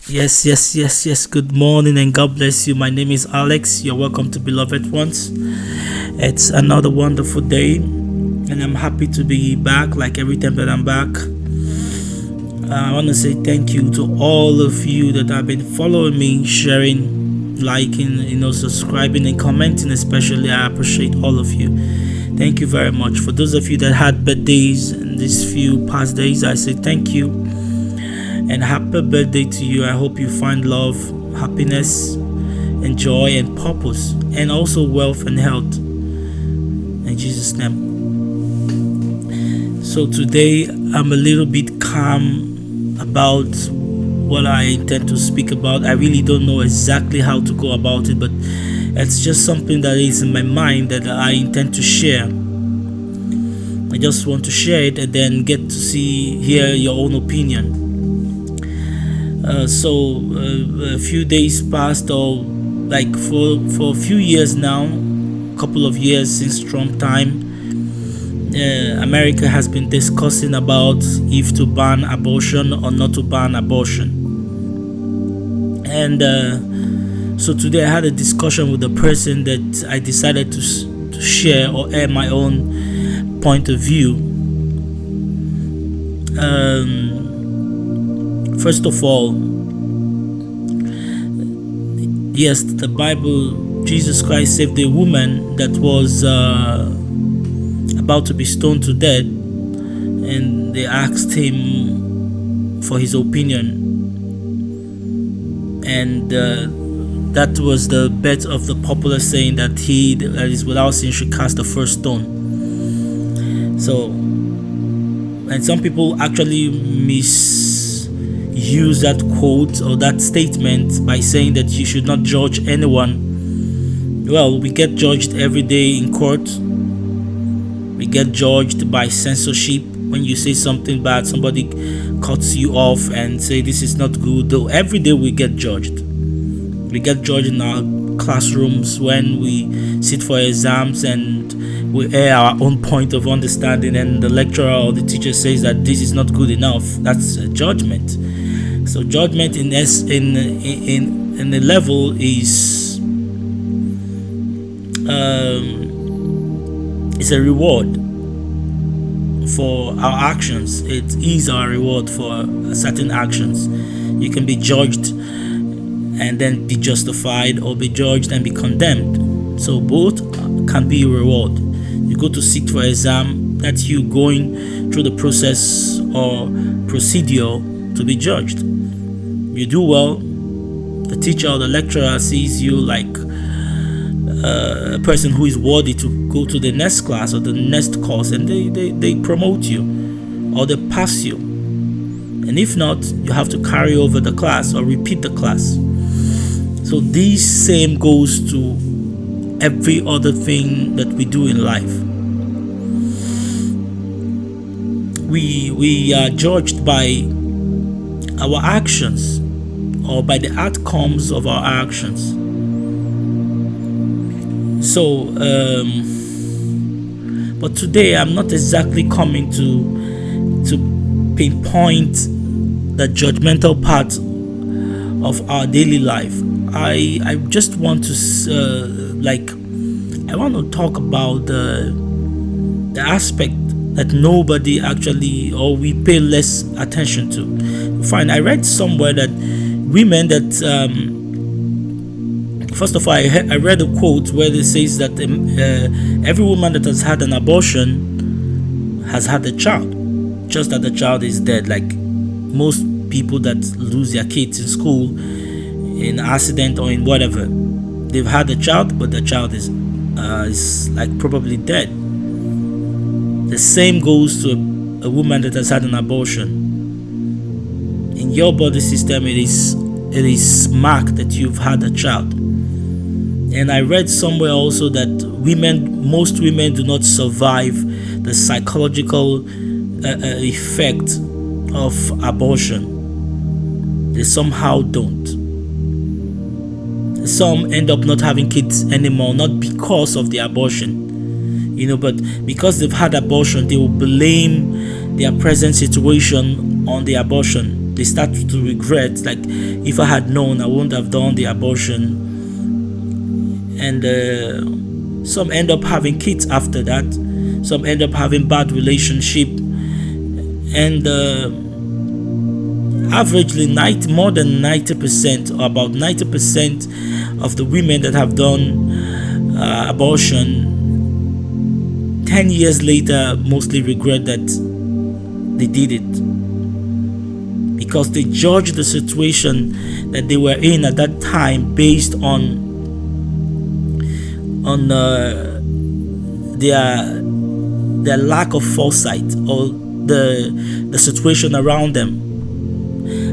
Yes. Good morning and God bless you. My name is Alex. You're welcome to Beloved Ones. It's another wonderful day, and I'm happy to be back like every time that I'm back. I want to say thank you to all of you that have been following me, sharing, liking, subscribing and commenting. Especially, I appreciate all of you. Thank you very much. For those of you that had birthdays in these few past days, I say thank you and happy birthday to you. I hope you find love, happiness, and joy and purpose, and also wealth and health. In Jesus' name. So today I'm a little bit calm about what I intend to speak about. I really don't know exactly how to go about it, but it's just something that is in my mind that I intend to share. I just want to share it and then get to hear your own opinion. So a few days passed, or like for a few years now, a couple of years since Trump time, America has been discussing about if to ban abortion or not to ban abortion. And so today I had a discussion with a person that I decided to share or air my own point of view. First of all, yes, the Bible, Jesus Christ saved a woman that was about to be stoned to death, and they asked him for his opinion, and that was the bet of the popular saying that he that is without sin should cast the first stone. So, and some people actually misuse that quote or that statement by saying that you should not judge anyone. Well, we get judged every day in court. We get judged by censorship. When you say something bad, somebody cuts you off and say this is not good. Though every day we get judged. We get judged in our classrooms when we sit for exams and we air our own point of understanding, and the lecturer or the teacher says that this is not good enough. That's a judgment. So judgment in the level is a reward for our actions. It is our reward for certain actions. You can be judged and then be justified, or be judged and be condemned. So both can be a reward. You go to sit for exam, that's you going through the process or procedure to be judged. You do well, the teacher or the lecturer sees you like a person who is worthy to go to the next class or the next course, and they promote you or they pass you. And if not, you have to carry over the class or repeat the class. So this same goes to every other thing that we do in life. We are judged by our actions or by the outcomes of our actions. So, but today I'm not exactly coming to pinpoint the judgmental part of our daily life. I just want to I want to talk about the aspect that nobody actually, or we pay less attention to. Fine, I read somewhere that women that first of all, I read a quote where it says that every woman that has had an abortion has had a child, just that the child is dead. Like most people that lose their kids in school, in accident or in whatever, they've had a child, but the child is like probably dead. The same goes to a woman that has had an abortion. In your body system, it is marked that you've had a child. And I read somewhere also that most women do not survive the psychological effect of abortion. They somehow don't. Some end up not having kids anymore, not because of the abortion, but because they've had abortion, they will blame their present situation on the abortion. They start to regret, like, if I had known, I wouldn't have done the abortion. And some end up having kids after that. Some end up having bad relationship. And averagely, more than 90%, or about 90% of the women that have done abortion, 10 years later, mostly regret that they did it, because they judged the situation that they were in at that time based on their lack of foresight, or the situation around them.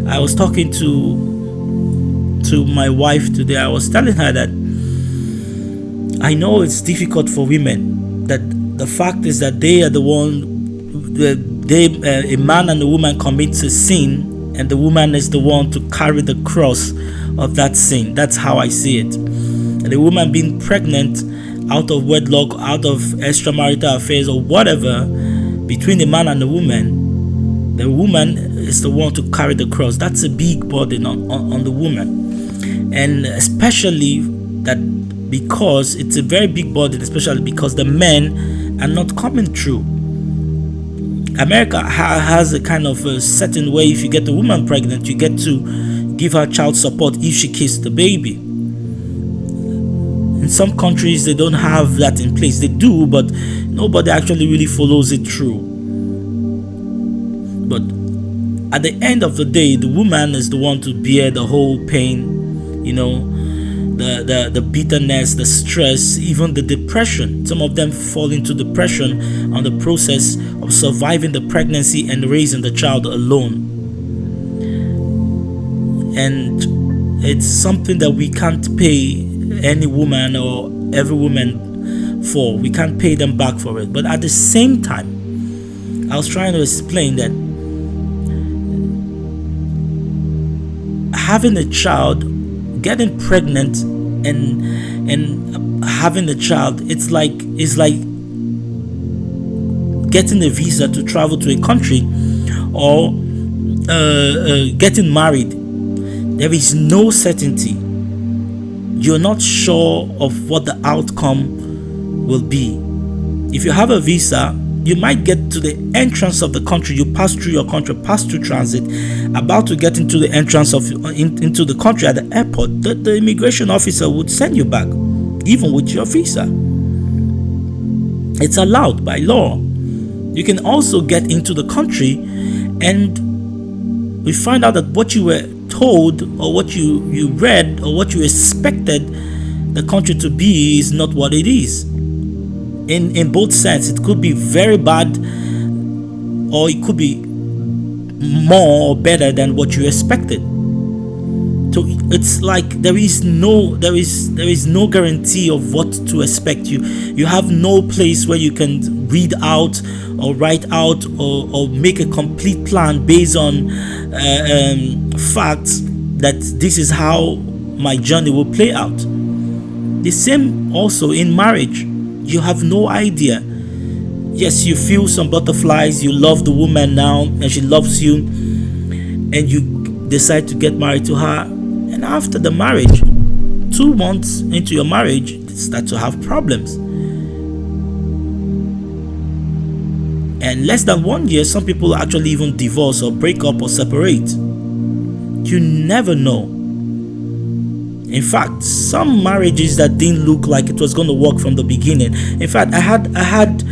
I was talking to my wife today. I was telling her that I know it's difficult for women, that the fact is that they are the one, a man and a woman commits a sin, and the woman is the one to carry the cross of that sin. That's how I see it. And the woman being pregnant out of wedlock, out of extramarital affairs, or whatever, between the man and the woman is the one to carry the cross. That's a big burden on the woman. And especially that, because it's a very big burden, especially because the men are not coming through. America has a kind of a certain way. If you get a woman pregnant, you get to give her child support if she kisses the baby. In some countries, they don't have that in place. They do, but nobody actually really follows it through. But at the end of the day, the woman is the one to bear the whole pain, the bitterness, the stress, even the depression. Some of them fall into depression on the process of surviving the pregnancy and raising the child alone. And it's something that we can't pay any woman or every woman for. We can't pay them back for it. But at the same time, I was trying to explain that having a child, getting pregnant and having a child, it's like getting a visa to travel to a country, or getting married. There is no certainty. You're not sure of what the outcome will be. If you have a visa, you might get to the entrance of the country. You pass through your country, pass through transit, about to get into the entrance into the country at the airport. The immigration officer would send you back, even with your visa. It's allowed by law. You can also get into the country, and we find out that what you were told, or what you read, or what you expected the country to be, is not what it is. In both sense, it could be very bad, or it could be more or better than what you expected. So it's like there is no guarantee of what to expect. You have no place where you can read out or write out or make a complete plan based on facts that this is how my journey will play out. The same also in marriage. You have no idea. Yes, you feel some butterflies. You love the woman now, and she loves you, and you decide to get married to her. And after the marriage, 2 months into your marriage, you start to have problems. And less than 1 year, some people actually even divorce or break up or separate. You never know. In fact, some marriages that didn't look like it was going to work from the beginning. In fact, I had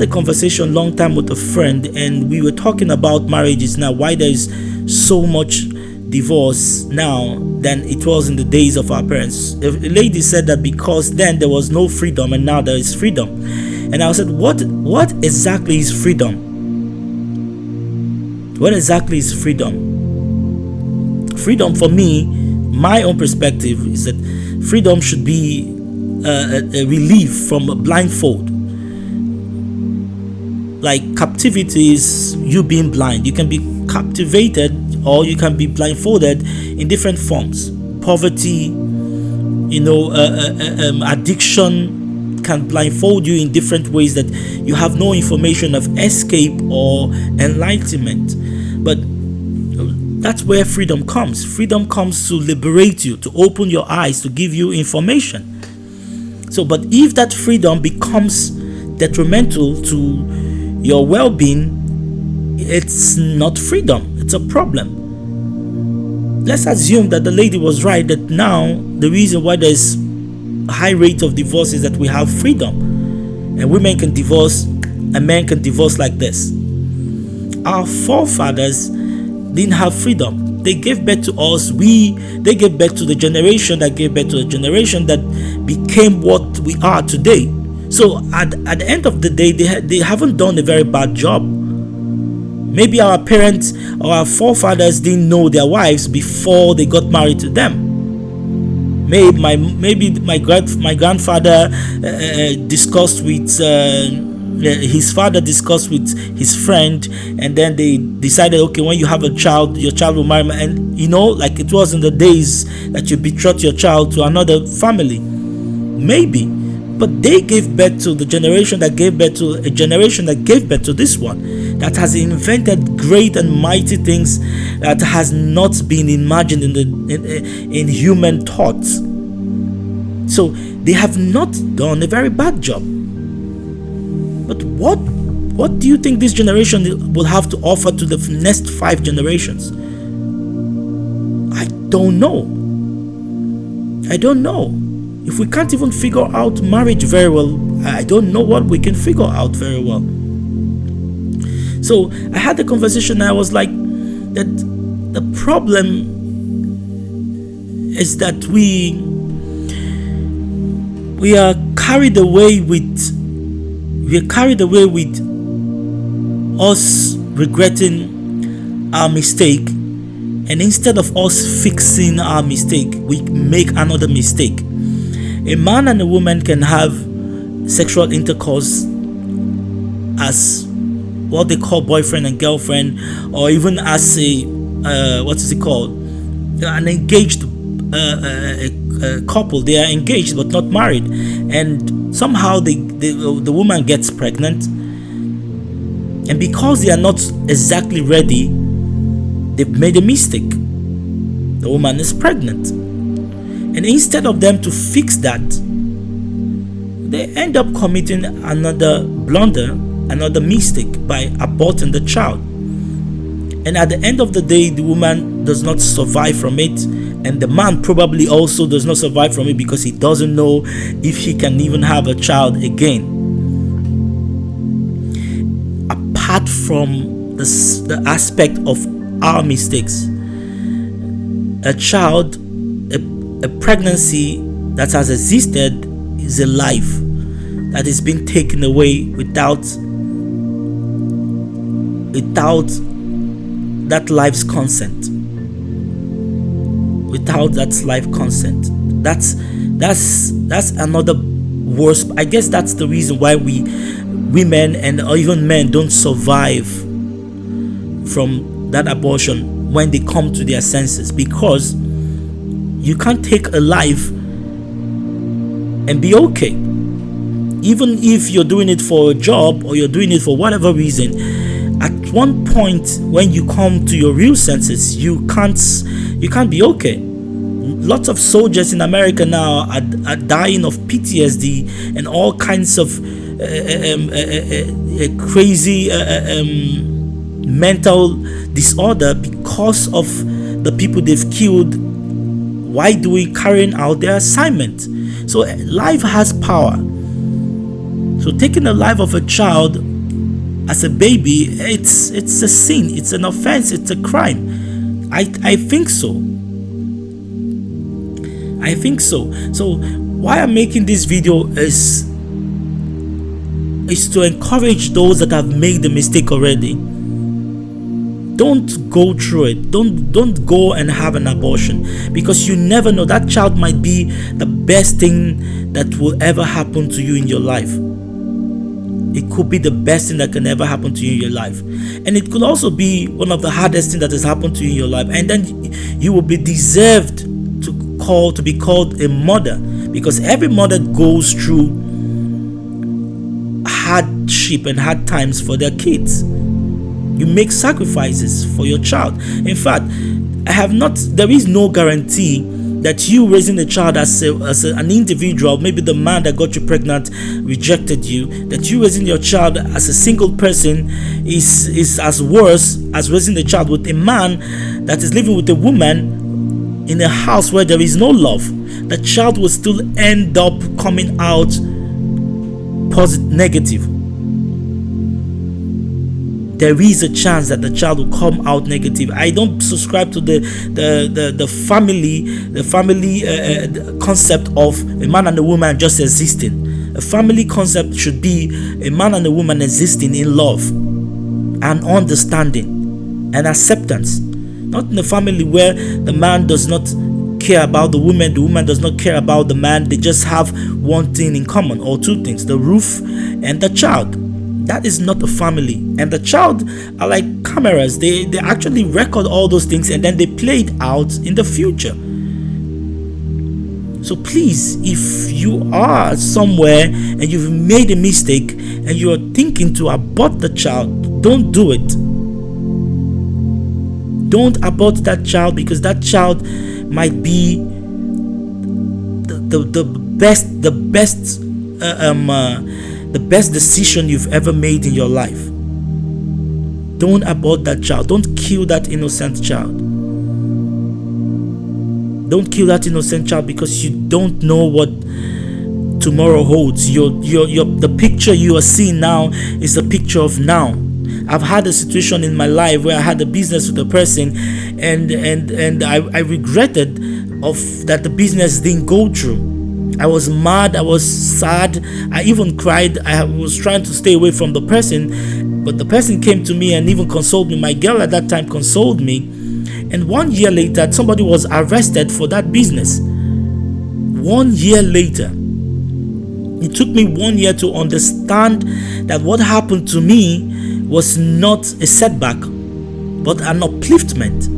a conversation long time with a friend, and we were talking about marriages now, why there is so much divorce now than it was in the days of our parents. A lady said that because then there was no freedom, and now there is freedom. And I said, what exactly is freedom? What exactly is freedom? Freedom for me, my own perspective, is that freedom should be a relief from a blindfold. Like captivity is you being blind. You can be captivated or you can be blindfolded in different forms. Poverty, addiction can blindfold you in different ways that you have no information of escape or enlightenment. But That's where freedom comes. Freedom comes to liberate you, to open your eyes, to give you information. So, but if that freedom becomes detrimental to your well-being, it's not freedom, it's a problem. Let's assume that the lady was right, that now the reason why there's a high rate of divorce is that we have freedom, and women can divorce and men can divorce like this. Our forefathers didn't have freedom. They gave birth to us. They gave birth to the generation that gave birth to the generation that became what we are today. So at the end of the day, they haven't done a very bad job. Maybe our parents or our forefathers didn't know their wives before they got married to them. Maybe my grandfather discussed with his father discussed with his friend, and then they decided, okay, when you have a child, your child will marry, and like it was in the days that you betrothed your child to another family. Maybe, but they gave birth to the generation that gave birth to a generation that gave birth to this one, that has invented great and mighty things that has not been imagined in human thoughts. So they have not done a very bad job. But what do you think this generation will have to offer to the next 5 generations? I don't know. If we can't even figure out marriage very well, I don't know what we can figure out very well. So I had a conversation, and I was like, that the problem is that we are carried away with us regretting our mistake, and instead of us fixing our mistake, we make another mistake. A man and a woman can have sexual intercourse as what they call boyfriend and girlfriend, or even as a an engaged couple. They are engaged but not married, and somehow the woman gets pregnant, and because they are not exactly ready, they've made a mistake. The woman is pregnant, and instead of them to fix that, they end up committing another blunder, another mistake by aborting the child. And at the end of the day, the woman does not survive from it, and the man probably also does not survive from it, because he doesn't know if he can even have a child again. Apart from the aspect of our mistakes, a pregnancy that has existed is a life that is being taken away without that life's consent. Without that life consent, that's another worse. I guess that's the reason why women and even men don't survive from that abortion when they come to their senses, because you can't take a life and be okay. Even if you're doing it for a job or you're doing it for whatever reason, at one point when you come to your real senses, you can't be okay. Lots of soldiers in America now are dying of PTSD and all kinds of crazy mental disorder because of the people they've killed while carrying out their assignment. So life has power. So taking the life of a child as a baby, it's a sin, it's an offense, it's a crime. I think so. So why I'm making this video is to encourage those that have made the mistake already. Don't go through it. Don't go and have an abortion, because you never know. That child might be the best thing that will ever happen to you in your life. It could be the best thing that can ever happen to you in your life, and it could also be one of the hardest things that has happened to you in your life. And then you will be deserved to be called a mother, because every mother goes through hardship and hard times for their kids. You make sacrifices for your child. In fact, there is no guarantee that you raising a child as an individual, maybe the man that got you pregnant rejected you, that you raising your child as a single person is as worse as raising a child with a man that is living with a woman in a house where there is no love. The child will still end up coming out negative. There is a chance that the child will come out negative. I don't subscribe to the family concept of a man and a woman just existing. A family concept should be a man and a woman existing in love and understanding and acceptance. Not in a family where the man does not care about the woman does not care about the man. They just have one thing in common, or two things: the roof and the child. That is not a family. And the child are like cameras. They actually record all those things and then they play it out in the future. So please, if you are somewhere and you've made a mistake and you are thinking to abort the child, don't do it. Don't abort that child, because that child might be the best decision you've ever made in your life. Don't abort that child. Don't kill that innocent child. Don't kill that innocent child, because you don't know what tomorrow holds. The picture you are seeing now is the picture of now. I've had a situation in my life where I had a business with a person, and I regretted that the business didn't go through. I was mad, I was sad, I even cried. I was trying to stay away from the person, but the person came to me and even consoled me. My girl at that time consoled me. And 1 year later, somebody was arrested for that business. 1 year later. It took me 1 year to understand that what happened to me was not a setback, but an upliftment.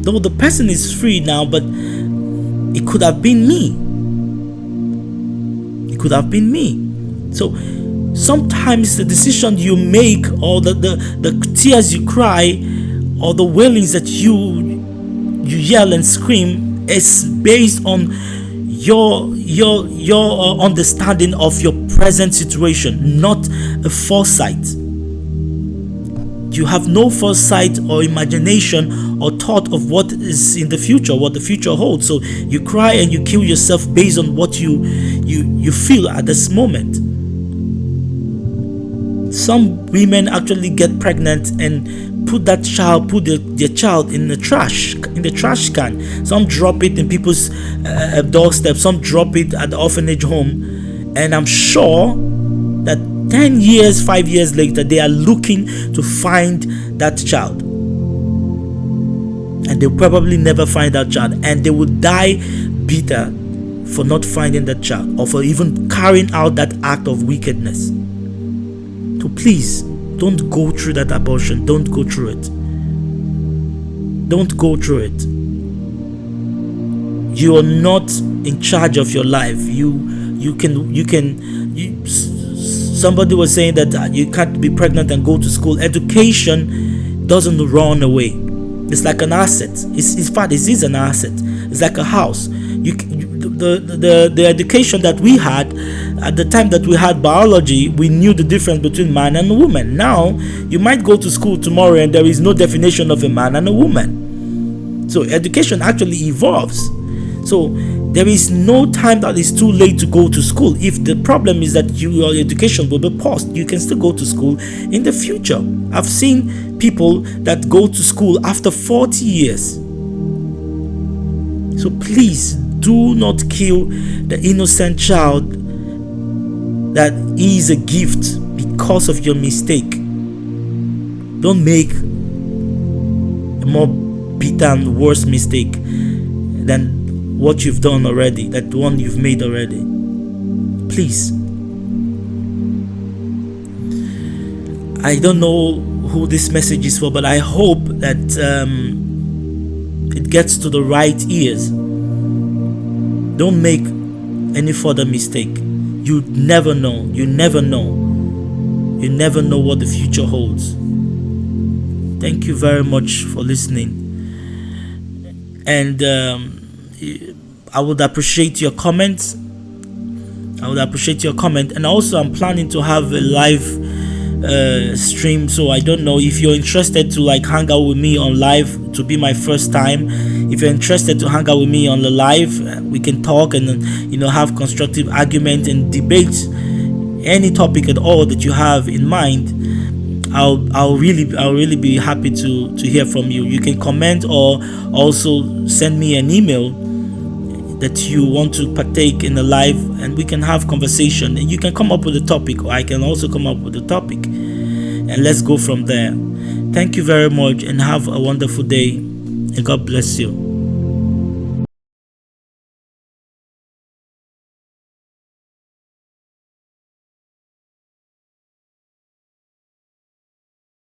Though the person is free now, but it could have been me. It could have been me. So sometimes the decision you make, or the tears you cry, or the wailings that you yell and scream, is based on your understanding of your present situation, not a foresight. You have no foresight or imagination or thought of what is in the future, what the future holds. So you cry and you kill yourself based on what you feel at this moment. Some women actually get pregnant and put their child in the trash can. Some drop it in people's doorstep. Some drop it at the orphanage home. And I'm sure that 10 years, 5 years later, they are looking to find that child. And they'll probably never find that child. And they will die bitter for not finding that child, or for even carrying out that act of wickedness. So please, don't go through that abortion. Don't go through it. Don't go through it. You are not in charge of your life. Somebody was saying that you can't be pregnant and go to school. Education doesn't run away. It's like an asset. In fact, it is an asset. It's like a house. The education that we had at the time that we had biology, we knew the difference between man and woman. Now you might go to school tomorrow and there is no definition of a man and a woman. So education actually evolves. So there is no time that is too late to go to school. If the problem is that your education will be paused, you can still go to school in the future. I've seen people that go to school after 40 years. So please do not kill the innocent child that is a gift because of your mistake. Don't make a more bitter and worse mistake than what you've done already, that one you've made already. Please. I don't know who this message is for, but I hope that it gets to the right ears. Don't make any further mistake. You never know. You never know. You never know what the future holds. Thank you very much for listening. And I would appreciate your comments. And also, I'm planning to have a live stream. So I don't know if you're interested to like hang out with me on live, to be my first time. If you're interested to hang out with me on the live, we can talk and have constructive argument and debate any topic at all that you have in mind. I'll really be happy to hear from you. You can comment or also send me an email that you want to partake in the live, and we can have conversation, and you can come up with a topic, or I can also come up with a topic, and let's go from there. Thank you very much, and have a wonderful day, and God bless you.